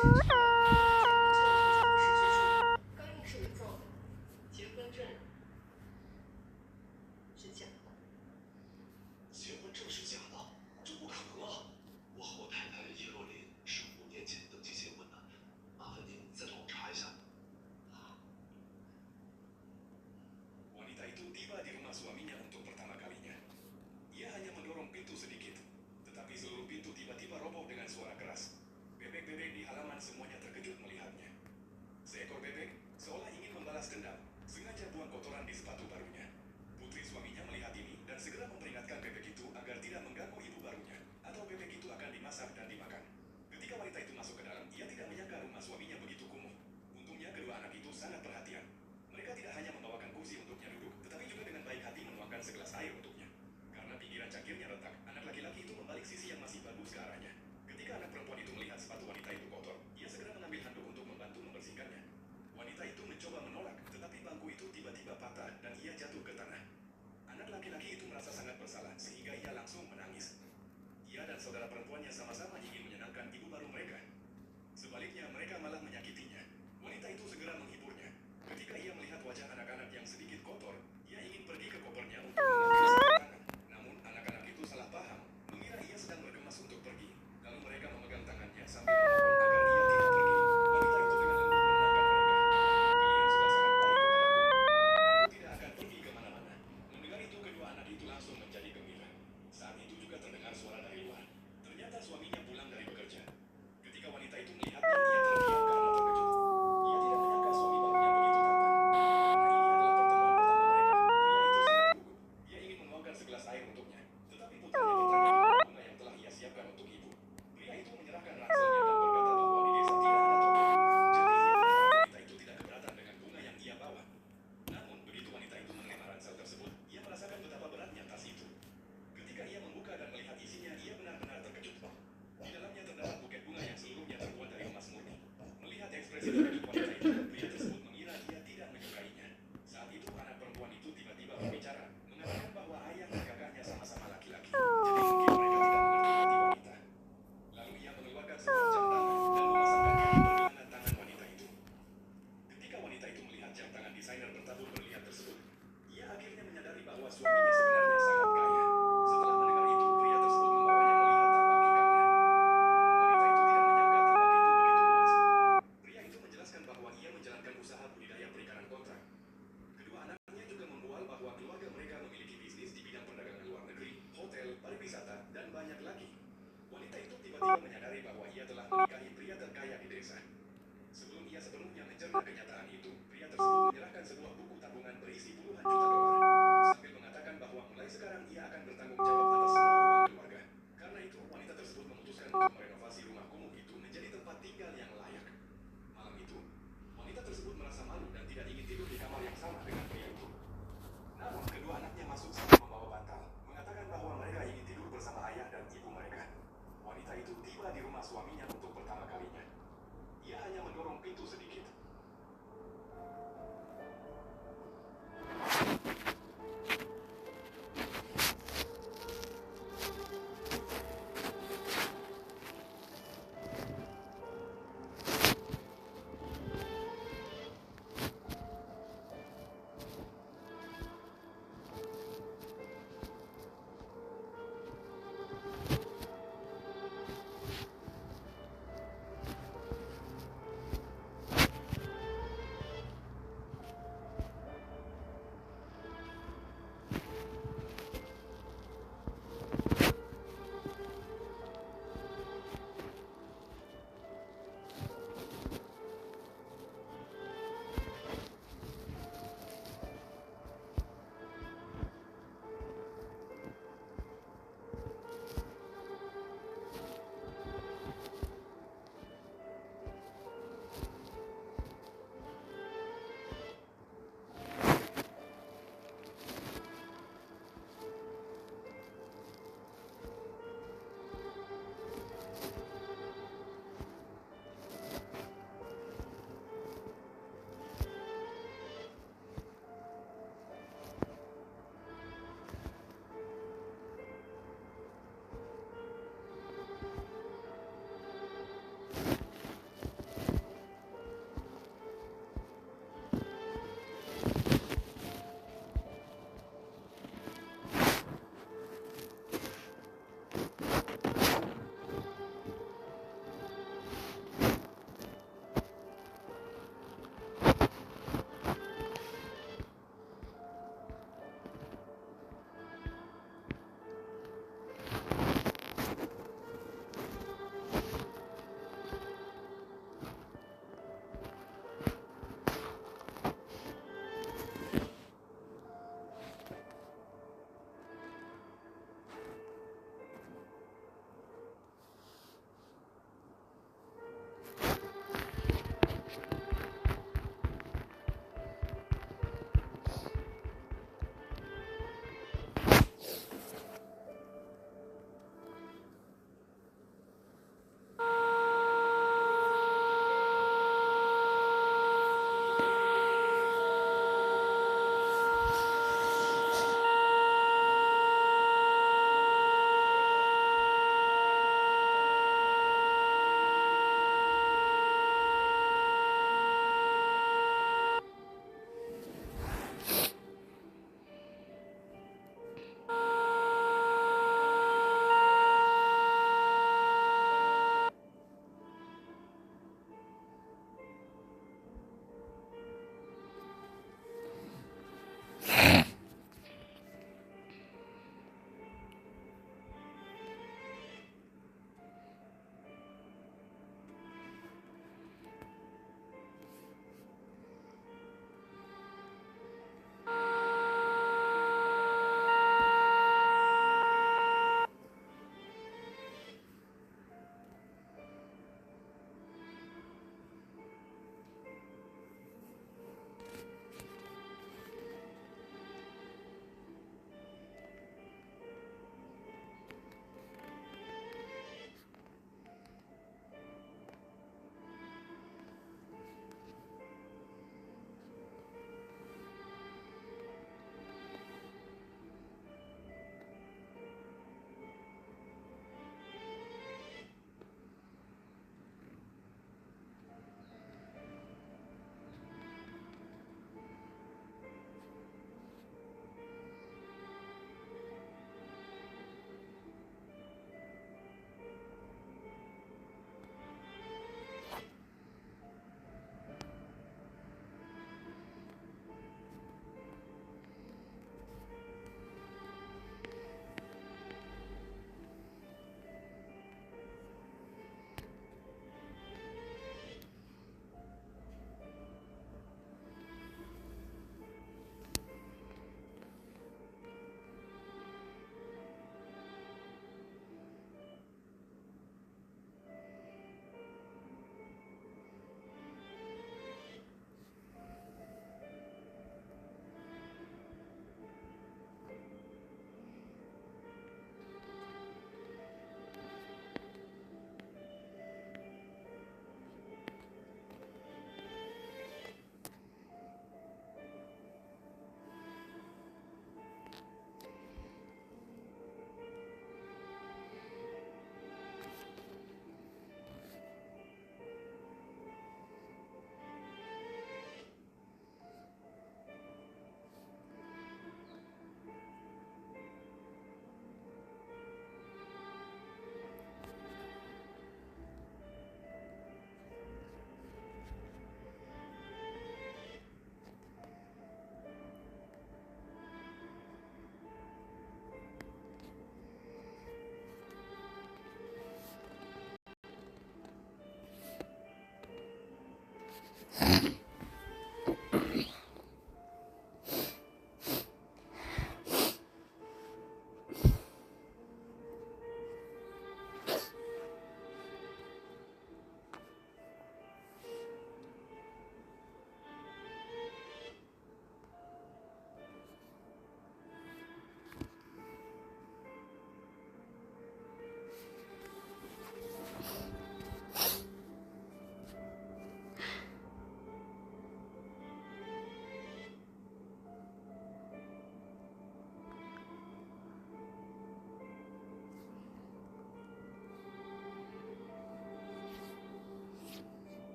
结婚证通常是学术的，刚硬是伪造的，结婚证是假的。结婚证是假的？这不可能啊！我和我太太叶若琳是5年前登记结婚的，麻烦您再帮我查一下。Wanita itu tiba di rumah suaminya untuk pertama kalinya. Ia hanya mendorong pintu sedikit, tetapi seluruh pintu tiba-tiba roboh dengan suara keras. Bebek-bebek di halaman semuanya terkejut melihatnya. Seekor bebek, seolah ingin membalas dendam, sengaja buang kotoran di sepatu barunya. Putri suaminya melihat ini dan segera memperingatkan bebek itu agar tidak mengganggu ibu barunya, atau bebek itu akan dimasak dan dimakan. Ketika wanita itu masuk ke dalam, ia tidak menyangka rumah suaminya begitu kumuh. Untungnya kedua anak itu sangat perhatian. Mereka tidak hanya membawakan kursi untuknya duduk, tetapi juga dengan baik hati menuangkan segelas air untuknya. Karena pinggiran cangkirnya retak, anak laki-laki itu membalik sisi yang masih bagus ke arahnya. Ketika anak perempuan itu melihat sepatu wanita itu kotor, ia segera mengambil handuk untuk membantu membersihkannya. Wanita itu mencoba menolak, tetapi bangku itu tiba-tiba patah dan ia jatuh ke tanah. Anak laki-laki itu merasa sangat bersalah sehingga ia langsung menangis. Ia dan saudara perempuannya sama-sama ingin menyenangkan ibu baru mereka. Sebaliknya, mereka malah menyakitinya. Wanita itu segera menghiburnya. Ketika ia melihat wajah anak-anak yang sedikit kotor, ia ingin pergi ke kopernya untuk mengambil sarung tangan. Namun, anak-anak itu salah paham, mengira ia sedang bergemas untuk pergi. Lalu mereka memegang tangannya sambil memohon agar ia tidak pergi. Wanita itu dengan lembut menenangkan mereka. Kalian sudah sangat baik kepadaku. Aku tidak akan pergi kemana-mana. Mendengar itu, kedua anak itu langsung menjadi gembira. Saat itu juga terdengar suara dari luar. Ternyata suaminya pulang dari bekerja. Ketika wanita itu melihatnya, ia terdiam karena terkejut. Ia tidak menyangka suami barunya begitu tampan. Karena ini adalah pertemuan pertama mereka, pria itu sangat gugup. Ia ingin menuangkan segelas air untuknya, tetapi putranya bertanya di mana bunga yang telah ia siapkan untuk ibu. Pria itu menyerahkan ranselnya dan berkata bahwa di desa tidak ada toko bunga. Jadi ia berharap wanita itu tidak keberatan dengan bunga yang ia bawa. Namun, begitu wanita itu menerima ransel tersebut, ia merasakan betapa beratnya tas itu. Ketika ia membuka dan melihat isinya, ia benar-benar terkejut. Di dalamnya terdapat buket bunga yang seluruhnya terbuat dari emas murni. Melihat ekspresi terkejut wanita itu, pria tersebut mengira dia tidak menyukainya. Saat itu anak perempuan itu tiba-tiba berbicara, mengatakan bahwa ayah dan kakaknya sama-sama laki-laki. Jadi mungkin mereka tidak mengerti hati wanita. Lalu ia mengeluarkan sebuah jam tangan dan memasangkannya di pergelangan tangan wanita itu. Ketika wanita itu melihat jam tangan desainer bertabur berlian tersebut, ia akhirnya menyadari bahwa suaminya sebenarnya sangat kaya. Setelah mendengar itu, pria tersebut membawanya melihat tambak ikannya. Wanita itu tidak menyangka tambak itu begitu luas. Pria itu menjelaskan bahwa ia menjalankan usaha budidaya perikanan kontrak. Kedua anaknya juga membual bahwa keluarga mereka memiliki bisnis di bidang perdagangan luar negeri, hotel, pariwisata, dan banyak lagi. Wanita itu tiba-tiba menyadari bahwa ia telah menikahi pria terkaya di desa. Sebelum ia sepenuhnya mencerna kenyataan itu, pria tersebut menyerahkan sebuah buku tabungan berisi puluhan juta dolar, sambil mengatakan bahwa mulai sekarang ia akan bertanggung jawab atas semua uang keluarga. Karena itu, wanita tersebut memutuskan untuk merenovasi rumah kumuh itu menjadi tempat tinggal yang layak. Malam itu, wanita tersebut merasa malu dan tidak ingin tidur di kamar yang sama dengan pria itu. Namun, kedua anaknya masuk sambil membawa bantal, mengatakan bahwa mereka ingin tidur bersama ayah dan ibu mereka. Wanita itu tiba di rumah suaminya untuk pertama kalinya. Ia hanya mendorong pintu sedikit.